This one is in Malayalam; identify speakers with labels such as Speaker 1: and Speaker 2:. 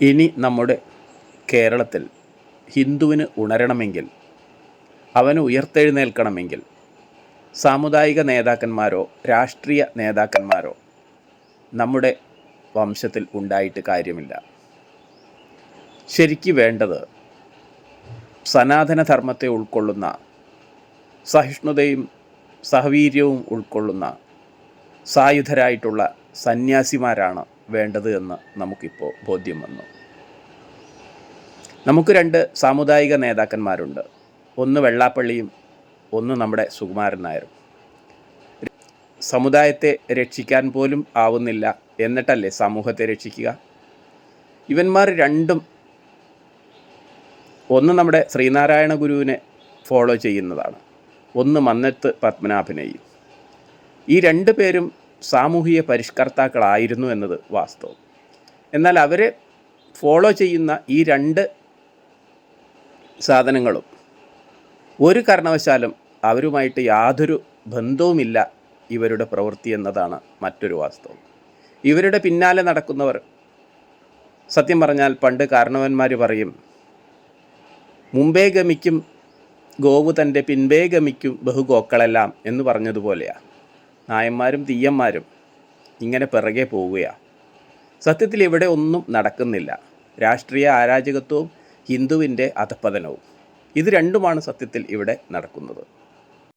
Speaker 1: ഇനി നമ്മുടെ കേരളത്തിൽ ഹിന്ദുവിന് ഉണരണമെങ്കിൽ, അവന് ഉയർത്തെഴുന്നേൽക്കണമെങ്കിൽ സാമുദായിക നേതാക്കന്മാരോ രാഷ്ട്രീയ നേതാക്കന്മാരോ നമ്മുടെ വംശത്തിൽ ഉണ്ടായിട്ട് കാര്യമില്ല. ശരിക്ക് വേണ്ടത് സനാതനധർമ്മത്തെ ഉൾക്കൊള്ളുന്ന, സഹിഷ്ണുതയും സഹവീര്യവും ഉൾക്കൊള്ളുന്ന സായുധരായിട്ടുള്ള സന്യാസിമാരാണ് വേണ്ടത് എന്ന് നമുക്കിപ്പോൾ ബോധ്യം വന്നു. നമുക്ക് 2 സാമുദായിക നേതാക്കന്മാരുണ്ട്. ഒന്ന് വെള്ളാപ്പള്ളിയും ഒന്ന് നമ്മുടെ സുകുമാരൻ നായരും. സമുദായത്തെ രക്ഷിക്കാൻ പോലും ആവുന്നില്ല, എന്നിട്ടല്ലേ സമൂഹത്തെ രക്ഷിക്കുക? ഇവന്മാർ രണ്ടും ഒന്ന് നമ്മുടെ ശ്രീനാരായണ ഗുരുവിനെ ഫോളോ ചെയ്യുന്നതാണ്, ഒന്ന് മന്നത്ത് പത്മനാഭനെയും. ഈ 2 പേരും സാമൂഹിക പരിഷ്കർത്താക്കളായിരുന്നു എന്നത് വാസ്തവം. എന്നാൽ അവരെ ഫോളോ ചെയ്യുന്ന ഈ 2 സാധനങ്ങളും ഒരു കാരണവശാലും അവരുമായിട്ട് യാതൊരു ബന്ധവുമില്ല ഇവരുടെ പ്രവൃത്തി എന്നതാണ് മറ്റൊരു വാസ്തവം. ഇവരുടെ പിന്നാലെ നടക്കുന്നവർ, സത്യം പറഞ്ഞാൽ പണ്ട് കാരണവന്മാർ പറയും, മുമ്പേ ഗമിക്കും ഗോവു തൻ്റെ പിൻപേ ഗമിക്കും ബഹുഗോക്കളെല്ലാം എന്ന് പറഞ്ഞതുപോലെയാണ്. നായന്മാരും തീയന്മാരും ഇങ്ങനെ പിറകെ പോവുകയാണ്. സത്യത്തിൽ ഇവിടെ ഒന്നും നടക്കുന്നില്ല. രാഷ്ട്രീയ അരാജകത്വവും ഹിന്ദുവിൻ്റെ അധപ്പതനവും, ഇത് രണ്ടുമാണ് സത്യത്തിൽ ഇവിടെ നടക്കുന്നത്.